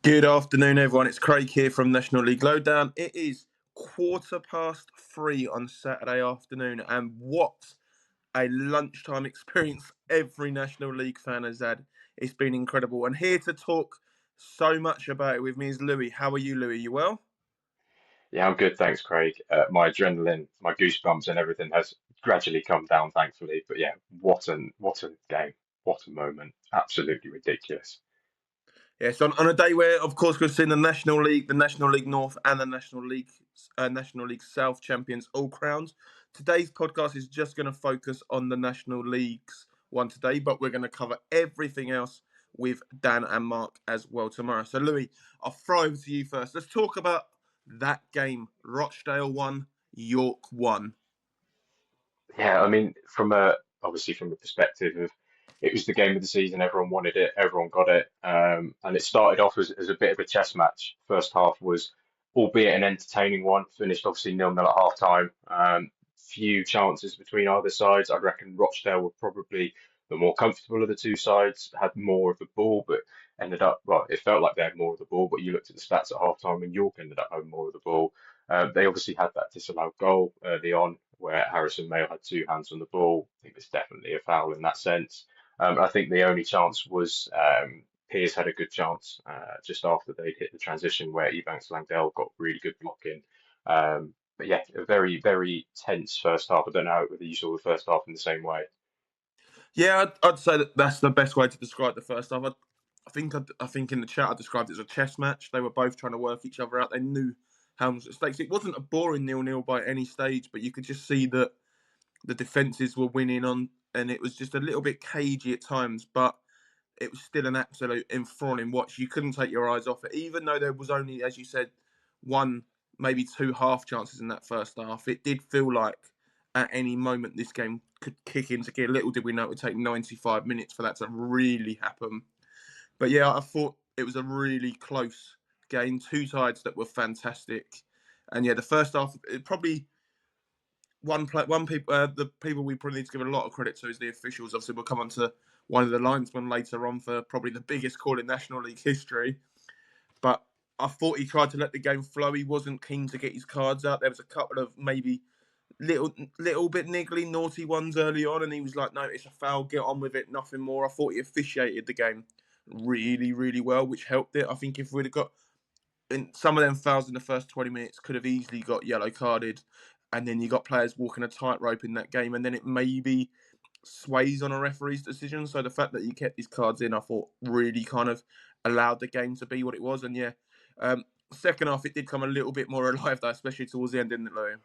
Good afternoon, everyone. It's Craig here from National League Lowdown. It is 3:15 on Saturday afternoon, and what a lunchtime experience every National League fan has had. It's been incredible. And here to talk so much about it with me is Louis. How are you, Louis? You well? Yeah, I'm good, thanks, Craig. My adrenaline, my goosebumps, and everything has gradually come down, thankfully. But yeah, what a game, what a moment, absolutely ridiculous. Yes, on a day where, of course, we've seen the National League North, and the National League South champions all crowned. Today's podcast is just going to focus on the National League's one today, but we're going to cover everything else with Dan and Mark as well tomorrow. So, Louis, I'll throw over to you first. Let's talk about that game. Rochdale won, York won. Yeah, I mean, obviously from the perspective of it was the game of the season, everyone wanted it, everyone got it, and it started off as a bit of a chess match. First half was, albeit an entertaining one, finished obviously 0-0 at half time. Few chances between either sides. I reckon Rochdale were probably the more comfortable of the two sides, had more of the ball, but ended up, well, it felt like they had more of the ball, but you looked at the stats at half time and York ended up having more of the ball. They obviously had that disallowed goal early on where Harrison Mayo had two hands on the ball. I think it's definitely a foul in that sense. I think the only chance was Pearce had a good chance just after they'd hit the transition where Ebanks Langdell got really good blocking. But yeah, a very, very tense first half. I don't know whether you saw the first half in the same way. Yeah, I'd say that that's the best way to describe the first half. I think in the chat I described it as a chess match. They were both trying to work each other out. They knew how much at stake. It wasn't a boring 0-0 by any stage, but you could just see that the defences were winning on, and it was just a little bit cagey at times. But it was still an absolute enthralling watch. You couldn't take your eyes off it, even though there was only, as you said, one, maybe two half chances in that first half. It did feel like at any moment this game could kick into gear. Little did we know it would take 95 minutes for that to really happen. But yeah, I thought it was a really close game. Two sides that were fantastic, and yeah, the first half it probably one people the people we probably need to give a lot of credit to is the officials. Obviously, we'll come on to one of the linesmen later on for probably the biggest call in National League history. But I thought he tried to let the game flow. He wasn't keen to get his cards out. There was a couple of maybe little bit niggly, naughty ones early on, and he was like, "No, it's a foul. Get on with it. Nothing more." I thought he officiated the game really, really well, which helped it. I think if we'd have got in some of them fouls in the first 20 minutes, could have easily got yellow carded, and then you got players walking a tightrope in that game, and then it maybe sways on a referee's decision. So the fact that he kept his cards in, I thought, really kind of allowed the game to be what it was. And yeah, second half it did come a little bit more alive though, especially towards the end, didn't it, Lou?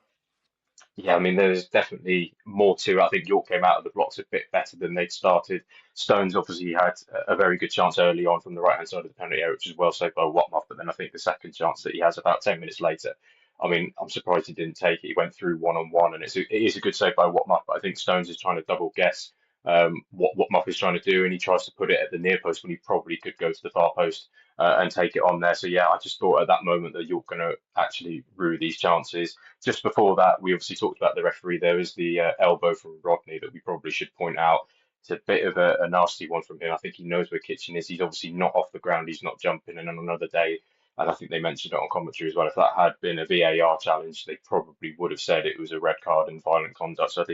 Yeah, I mean, there's definitely more to it. I think York came out of the blocks a bit better than they'd started. Stones obviously had a very good chance early on from the right hand side of the penalty area, which was well saved by Watmoff. But then I think the second chance that he has about 10 minutes later, I mean, I'm surprised he didn't take it. He went through one on one, and it is a good save by Watmoff. But I think Stones is trying to double guess what Watmoff is trying to do, and he tries to put it at the near post when he probably could go to the far post and take it on there. So yeah, I just thought at that moment that York going to actually rue these chances. Just before that, we obviously talked about the referee. There was the elbow from Rodney that we probably should point out. It's a bit of a nasty one from him. I think he knows where Kitchen is. He's obviously not off the ground. He's not jumping. And on another day, and I think they mentioned it on commentary as well, if that had been a VAR challenge, they probably would have said it was a red card and violent conduct. So I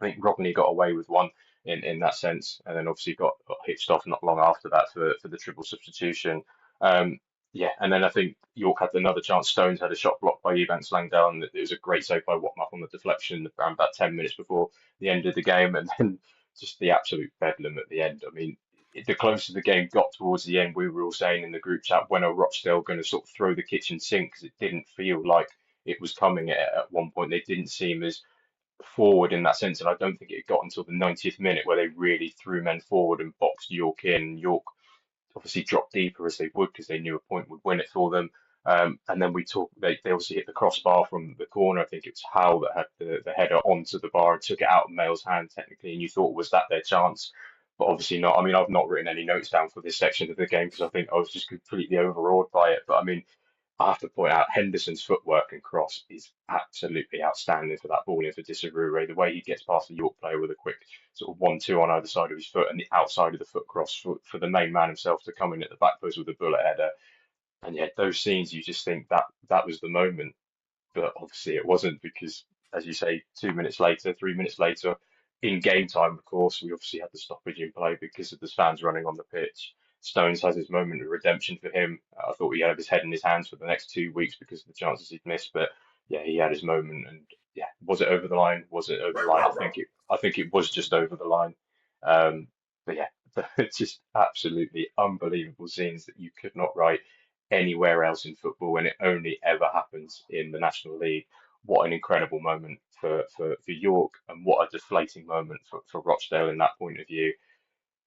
think Rodney got away with one in that sense, and then obviously got hitched off not long after that for the triple substitution. Um, yeah, and then I think York had another chance. Stones had a shot blocked by Evans Langdell, and it was a great save by Watmup on the deflection around about 10 minutes before the end of the game. And then just the absolute bedlam at the end. I mean, the closer the game got towards the end, we were all saying in the group chat, when are Rochdale going to sort of throw the kitchen sink? Because it didn't feel like it was coming at one point. They didn't seem as forward in that sense, and I don't think it got until the 90th minute where they really threw men forward and boxed York in. York obviously dropped deeper as they would because they knew a point would win it for them. And then they obviously hit the crossbar from the corner. I think it was Howe that had the header onto the bar and took it out of Mail's hand technically, and you thought, was that their chance? But obviously not. I mean, I've not written any notes down for this section of the game because I think I was just completely overawed by it. But I mean, I have to point out Henderson's footwork and cross is absolutely outstanding for that ball in for Disarure. The way he gets past the York player with a quick sort of 1-2 on either side of his foot and the outside of the foot cross for the main man himself to come in at the back post with a bullet header. And yet those scenes, you just think that that was the moment, but obviously it wasn't because, as you say, 2 minutes later, 3 minutes later, in game time, of course, we obviously had the stoppage in play because of the fans running on the pitch. Stones has his moment of redemption for him. I thought he had his head in his hands for the next 2 weeks because of the chances he'd missed, but yeah, he had his moment, and yeah, was it over the line? Was it over the line? I think it was just over the line. Um, but yeah, it's just absolutely unbelievable scenes that you could not write anywhere else in football, and it only ever happens in the National League. What an incredible moment for York, and what a deflating moment for Rochdale in that point of view.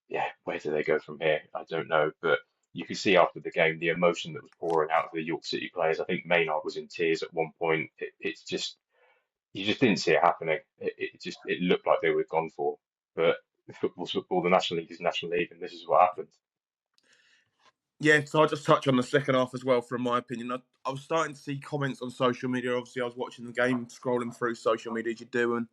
Yeah, where do they go from here? I don't know, but you could see after the game the emotion that was pouring out of the York City players. I think Maynard was in tears at one point. It's just you just didn't see it happening. It looked like they were gone for. But football's football. The National League is National League, and this is what happened. Yeah, so I'll just touch on the second half as well, from my opinion. I was starting to see comments on social media. Obviously, I was watching the game, scrolling through social media as you do,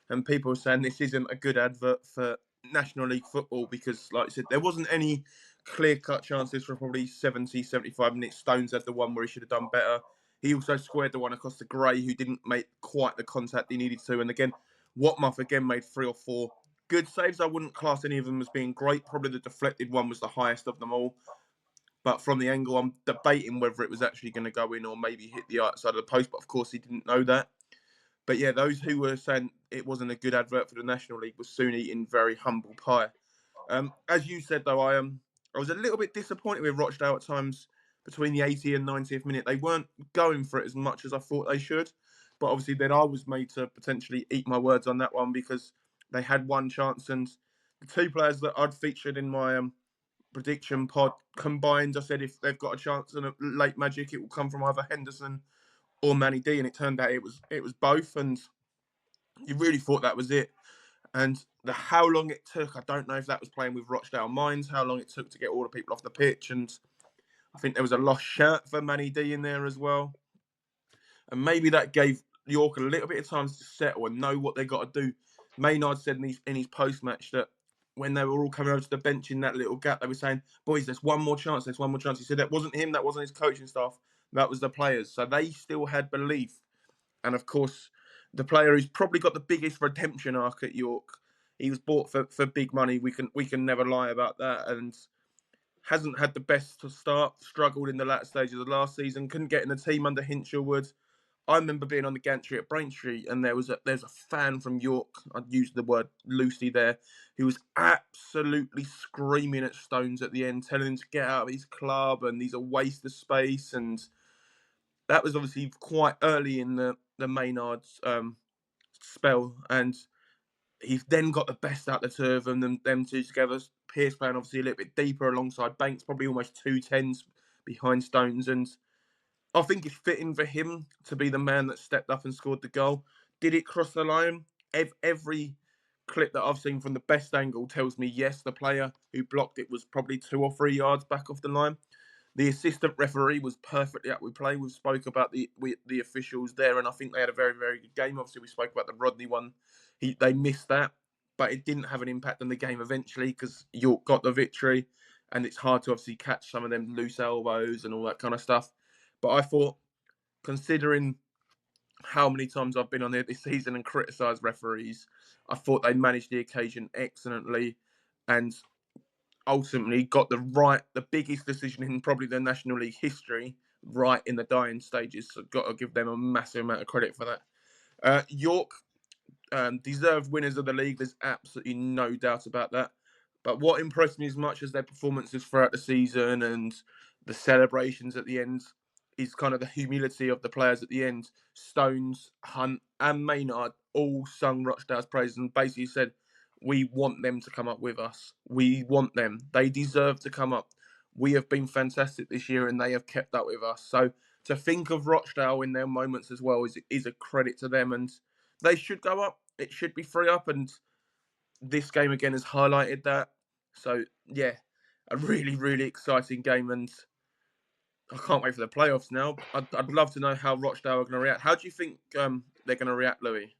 and people were saying this isn't a good advert for National League football because, like I said, there wasn't any clear-cut chances for probably 70, 75 minutes. Stones had the one where he should have done better. He also squared the one across to Gray, who didn't make quite the contact he needed to. And again, Watmuff again made 3 or 4 good saves. I wouldn't class any of them as being great. Probably the deflected one was the highest of them all. But from the angle, I'm debating whether it was actually going to go in or maybe hit the outside of the post. But of course, he didn't know that. But yeah, those who were saying it wasn't a good advert for the National League was soon eating very humble pie. As you said, though, I was a little bit disappointed with Rochdale at times between the 80th and 90th minute. They weren't going for it as much as I thought they should. But obviously, then I was made to potentially eat my words on that one because they had one chance, and the 2 players that I'd featured in my prediction pod combined, I said if they've got a chance in a late magic, it will come from either Henderson or Manny D, and it turned out it was both, and you really thought that was it. And the how long it took, I don't know if that was playing with Rochdale minds, how long it took to get all the people off the pitch, and I think there was a lost shirt for Manny D in there as well, and maybe that gave York a little bit of time to settle and know what they got to do. Maynard said in his post match that when they were all coming over to the bench in that little gap, they were saying, "Boys, there's one more chance. There's one more chance." He said that wasn't him, that wasn't his coaching staff, that was the players. So they still had belief, and of course, the player who's probably got the biggest redemption arc at York, he was bought for big money. We can never lie about that, and hasn't had the best to start. Struggled in the latter stages of last season. Couldn't get in the team under Hinchelwood. I remember being on the gantry at Braintree, and there's a fan from York. I'd use the word loosely there, who was absolutely screaming at Stones at the end, telling him to get out of his club and he's a waste of space. And that was obviously quite early in the Maynard's spell, and he's then got the best out of the two of them two together. Pearce playing obviously a little bit deeper alongside Banks, probably almost 2 10s behind Stones, and I think it's fitting for him to be the man that stepped up and scored the goal. Did it cross the line? Every clip that I've seen from the best angle tells me yes, the player who blocked it was probably 2 or 3 yards back off the line. The assistant referee was perfectly up with play. We spoke about the officials there, and I think they had a very, very good game. Obviously, we spoke about the Rodney one. They missed that, but it didn't have an impact on the game eventually because York got the victory, and it's hard to obviously catch some of them loose elbows and all that kind of stuff. But I thought, considering how many times I've been on here this season and criticised referees, I thought they managed the occasion excellently, and ultimately got the biggest decision in probably the National League history right in the dying stages. So got to give them a massive amount of credit for that. York deserved winners of the league. There's absolutely no doubt about that. But what impressed me as much as their performances throughout the season and the celebrations at the end is kind of the humility of the players at the end. Stones, Hunt, and Maynard all sung Rochdale's praises and basically said, "We want them to come up with us. We want them. They deserve to come up. We have been fantastic this year and they have kept up with us." So to think of Rochdale in their moments as well is a credit to them, and they should go up. It should be 3 up, and this game again has highlighted that. So yeah, a really, really exciting game, and I can't wait for the playoffs now. I'd love to know how Rochdale are going to react. How do you think they're going to react, Louis?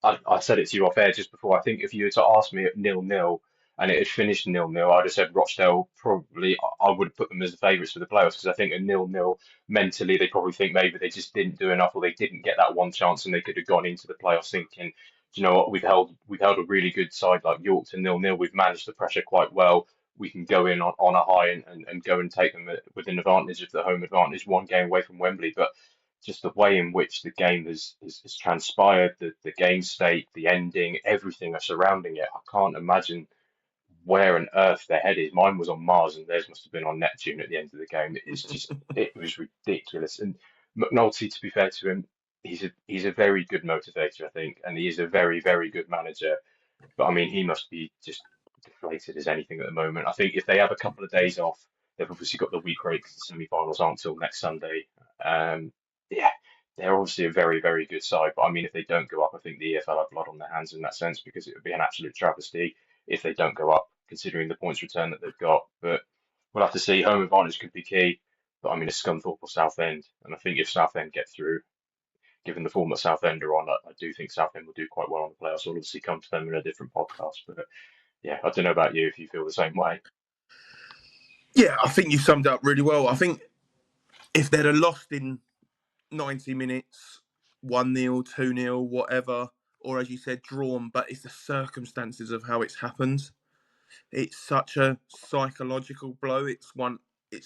I said it to you off air just before. I think if you were to ask me at 0-0, and it had finished 0-0, I'd have said Rochdale probably, I would have put them as the favourites for the playoffs because I think a 0-0 mentally they probably think maybe they just didn't do enough or they didn't get that one chance and they could have gone into the playoffs thinking, do you know what, we've held a really good side like York to 0-0. We've managed the pressure quite well. We can go in on a high and go and take them with an advantage of the home advantage, one game away from Wembley. But just the way in which the game has transpired, the game state, the ending, everything surrounding it, I can't imagine where on earth their head is. Mine was on Mars and theirs must have been on Neptune at the end of the game. It was ridiculous. And McNulty, to be fair to him, he's a very good motivator, I think, and he is a very, very good manager. But I mean, he must be just deflated as anything at the moment. I think if they have a couple of days off, they've obviously got the week break because the semi-finals aren't till next Sunday. Yeah, they're obviously a very, very good side. But I mean, if they don't go up, I think the EFL have blood on their hands in that sense because it would be an absolute travesty if they don't go up, considering the points return that they've got. But we'll have to see. Home advantage could be key. But I mean, it's Scunthorpe or Southend, and I think if Southend get through, given the form that Southend are on, I do think Southend will do quite well on the playoffs. We'll obviously come to them in a different podcast, but yeah, I don't know about you if you feel the same way. Yeah, I think you summed it up really well. I think if they'd have lost in 90 minutes, 1-0, 2-0, whatever, or as you said, drawn, but it's the circumstances of how it's happened. It's such a psychological blow. It's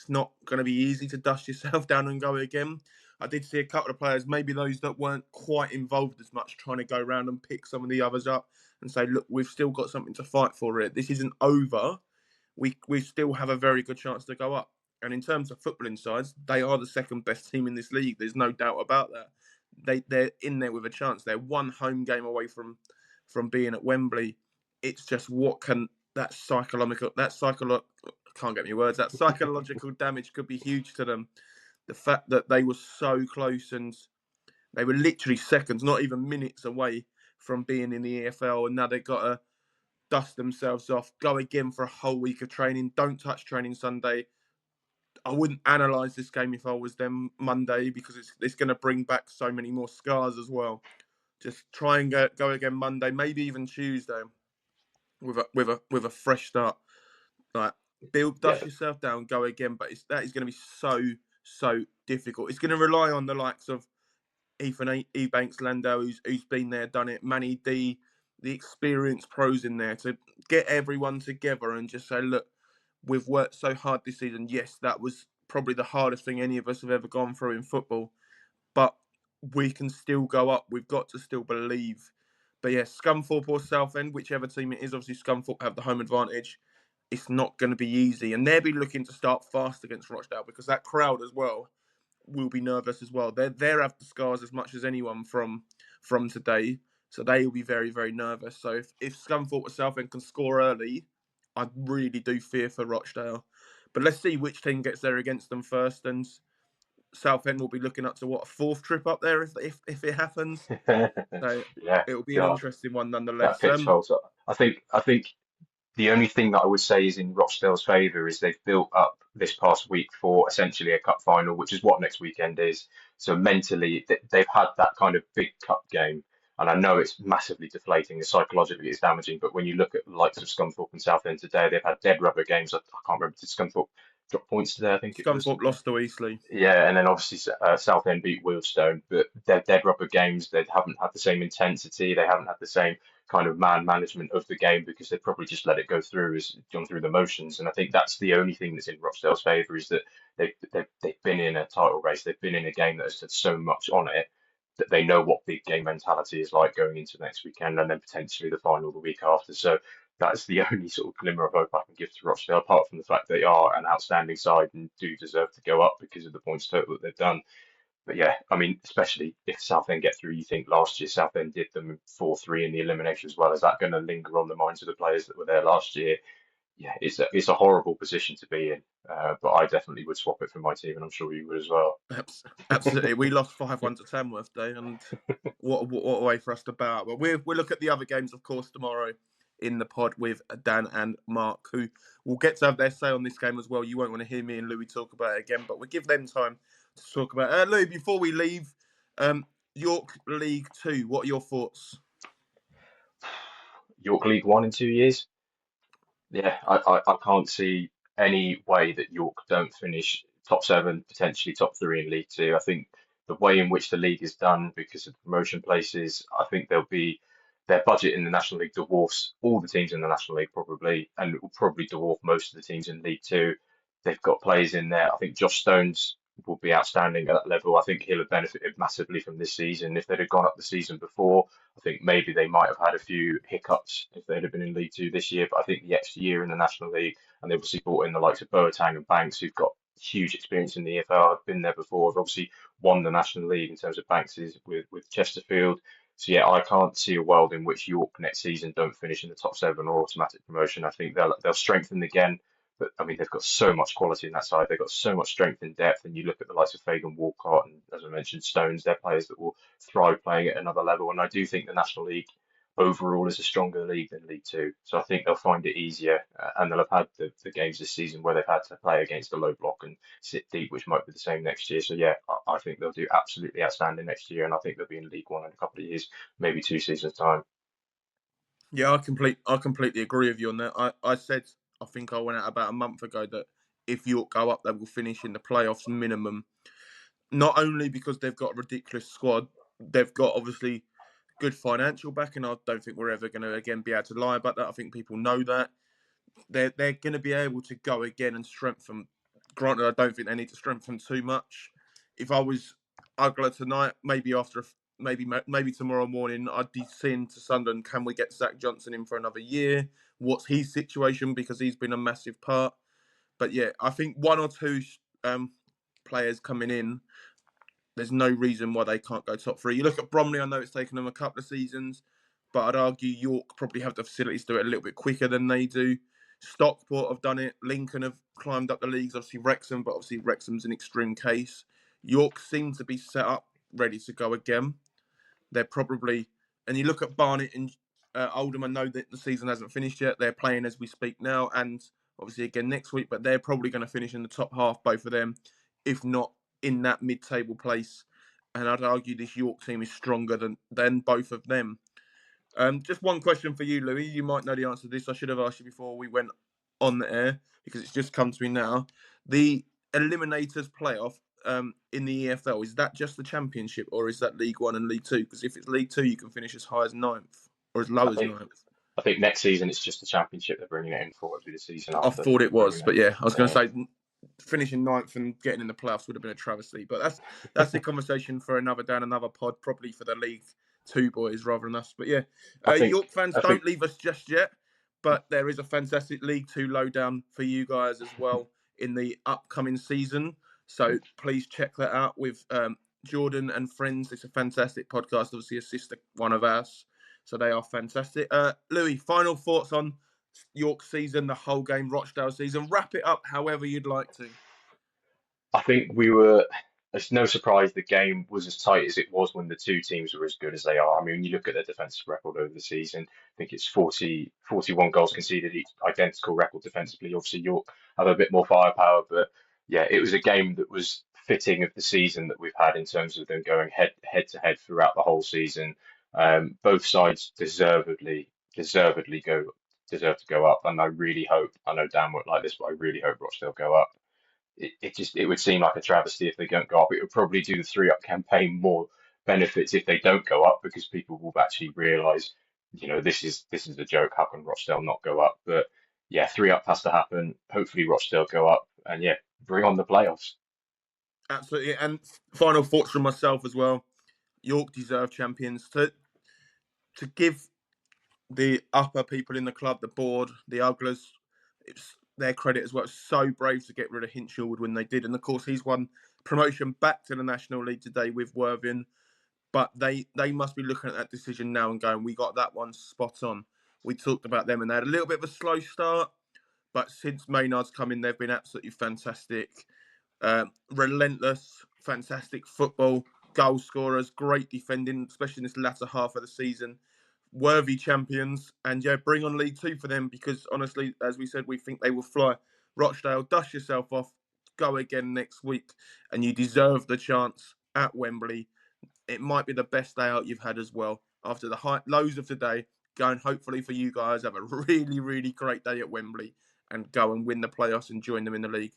not going to be easy to dust yourself down and go again. I did see a couple of players, maybe those that weren't quite involved as much, trying to go around and pick some of the others up and say, look, we've still got something to fight for here. This isn't over. We still have a very good chance to go up. And in terms of footballing sides, they are the second best team in this league. There's no doubt about that. They're in there with a chance. They're one home game away from being at Wembley. It's just what can that psychological can't get me words. That psychological damage could be huge to them. The fact that they were so close and they were literally seconds, not even minutes away from being in the EFL, and now they've got to dust themselves off, go again for a whole week of training, don't touch training Sunday. I wouldn't analyse this game if I was them Monday because it's going to bring back so many more scars as well. Just try and go again Monday, maybe even Tuesday, with a fresh start. Like Yeah, dust yourself down, go again. But that is going to be so difficult. It's going to rely on the likes of Ethan Ebanks Landau, who's been there, done it. Manny D, the experienced pros in there to get everyone together and just say, look, we've worked so hard this season. Yes, that was probably the hardest thing any of us have ever gone through in football, but we can still go up. We've got to still believe. But yeah, Scunthorpe or Southend, whichever team it is, obviously Scunthorpe have the home advantage. It's not going to be easy, and they'll be looking to start fast against Rochdale because that crowd as well will be nervous as well. They have the scars as much as anyone from today, so they will be very very nervous. So if Scunthorpe or Southend can score early, I really do fear for Rochdale. But let's see which team gets there against them first, and Southend will be looking up to what, a fourth trip up there if it happens. So yeah, it'll be an God, interesting one that nonetheless. pitfall. I think the only thing that I would say is in Rochdale's favour is they've built up this past week for essentially a cup final, which is what next weekend is. So mentally, they've had that kind of big cup game. And I know it's massively deflating and psychologically it's damaging, but when you look at the likes of Scunthorpe and Southend today, they've had dead rubber games. I can't remember, did Scunthorpe drop points today? I think it was. Scunthorpe lost to Eastleigh. Yeah, and then obviously Southend beat Wealdstone, but they're dead rubber games. They haven't had the same intensity. They haven't had the same kind of man management of the game because they probably just let it go through as gone through the motions. And I think that's the only thing that's in Rochdale's favour is that they've been in a title race. They've been in a game that has had so much on it that they know what big game mentality is like going into next weekend and then potentially the final the week after. So that's the only sort of glimmer of hope I can give to Rochdale, apart from the fact they are an outstanding side and do deserve to go up because of the points total that they've done. But yeah, I mean, especially if Southend get through, you think last year Southend did them 4-3 in the elimination as well. Is that going to linger on the minds of the players that were there last year? Yeah, it's a horrible position to be in. But I definitely would swap it for my team, and I'm sure you would as well. Absolutely, we lost 5-1 to Tamworth Day, and what a way for us to bow out. But we'll look at the other games, of course, tomorrow in the pod with Dan and Mark, who will get to have their say on this game as well. You won't want to hear me and Louis talk about it again, but we'll give them time to talk about it. Louis, before we leave, York League 2, what are your thoughts? York League One in 2 years? Yeah, I can't see any way that York don't finish top seven, potentially top three in League Two. I think the way in which the league is done because of the promotion places, I think there'll be their budget in the National League dwarfs all the teams in the National League probably, and it will probably dwarf most of the teams in League Two. They've got players in there. I think Josh Stones will be outstanding at that level. I think he'll have benefited massively from this season. If they'd have gone up the season before, I think maybe they might have had a few hiccups if they'd have been in League Two this year. But I think the extra year in the National League, and they obviously brought in the likes of Boateng and Banks, who've got huge experience in the EFL, have been there before, have obviously won the National League in terms of Banks is with Chesterfield. So yeah, I can't see a world in which York next season don't finish in the top seven or automatic promotion. I think they'll strengthen again. But I mean, they've got so much quality in that side. They've got so much strength and depth. And you look at the likes of Fagan Walcott and, as I mentioned, Stones. They're players that will thrive playing at another level. And I do think the National League overall is a stronger league than League Two. So I think they'll find it easier. And they'll have had the games this season where they've had to play against a low block and sit deep, which might be the same next year. So yeah, I think they'll do absolutely outstanding next year. And I think they'll be in League One in a couple of years, maybe 2 seasons' time. Yeah, I completely agree with you on that. I said I think I went out about a month ago that if York go up, they will finish in the playoffs minimum. Not only because they've got a ridiculous squad, they've got obviously good financial backing. I don't think we're ever going to again be able to lie about that. I think people know that they're going to be able to go again and strengthen. Granted, I don't think they need to strengthen too much. If I was Ugler tonight, maybe maybe tomorrow morning, I'd be saying to Sunderland, can we get Zach Johnson in for another year? What's his situation? Because he's been a massive part. But yeah, I think one or two players coming in, there's no reason why they can't go top three. You look at Bromley, I know it's taken them a couple of seasons, but I'd argue York probably have the facilities to do it a little bit quicker than they do. Stockport have done it. Lincoln have climbed up the leagues. Obviously Wrexham, but obviously Wrexham's an extreme case. York seem to be set up, ready to go again. They're probably, and you look at Barnet and Oldham. I know that the season hasn't finished yet. They're playing as we speak now, and obviously again next week. But they're probably going to finish in the top half, both of them, if not in that mid-table place. And I'd argue this York team is stronger than both of them. Just one question for you, Louis. You might know the answer to this. I should have asked you before we went on the air because it's just come to me now. The Eliminators playoff in the EFL, is that just the Championship or is that League One and League Two? Because if it's League Two, you can finish as high as ninth or as low I as think ninth. I think next season it's just the championship they're bringing it in for. It'll be the season I after thought it they're bringing was, it but yeah, I was going to in. say finishing ninth and getting in the playoffs would have been a travesty. But that's the conversation for another day and another pod, probably for the League Two boys rather than us. But yeah, I think York fans, I think don't leave us just yet. But there is a fantastic League Two lowdown for you guys as well in the upcoming season. So please check that out with Jordan and friends. It's a fantastic podcast. Obviously, a sister one of ours. So they are fantastic. Louis, final thoughts on York season, the whole game, Rochdale season. Wrap it up however you'd like to. I think we were. It's no surprise the game was as tight as it was when the two teams were as good as they are. I mean, when you look at their defensive record over the season, I think it's 41 goals conceded, each identical record defensively. Obviously, York have a bit more firepower, but yeah, it was a game that was fitting of the season that we've had in terms of them going head to head throughout the whole season. Both sides deservedly deserve to go up, and I really hope. I know Dan won't like this, but I really hope Rochdale go up. It would seem like a travesty if they don't go up. It would probably do the 3 Up campaign more benefits if they don't go up because people will actually realise, this is a joke. How can Rochdale not go up? But yeah, 3 Up has to happen. Hopefully Rochdale go up, and yeah, bring on the playoffs. Absolutely. And final thoughts from myself as well. York deserve champions to give the upper people in the club, the board, the Uglers, it's their credit as well. It's so brave to get rid of Hinshelwood when they did. And of course, he's won promotion back to the National League today with Worthing. But they must be looking at that decision now and going, we got that one spot on. We talked about them and they had a little bit of a slow start. But since Maynard's come in, they've been absolutely fantastic. Relentless, fantastic football, goal scorers, great defending, especially in this latter half of the season. Worthy champions, and yeah, bring on League Two for them because honestly, as we said, we think they will fly. Rochdale, dust yourself off, go again next week, and you deserve the chance at Wembley. It might be the best day out you've had as well. After the high lows of today, go and hopefully for you guys have a really, really great day at Wembley and go and win the playoffs and join them in the league.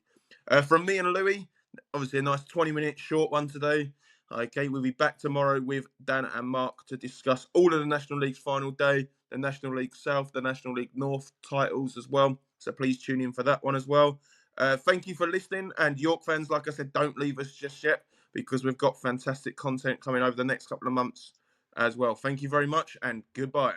From me and Louis, obviously a nice 20-minute short one today. Okay, we'll be back tomorrow with Dan and Mark to discuss all of the National League's final day, the National League South, the National League North titles as well. So please tune in for that one as well. Thank you for listening. And York fans, like I said, don't leave us just yet because we've got fantastic content coming over the next couple of months as well. Thank you very much and goodbye.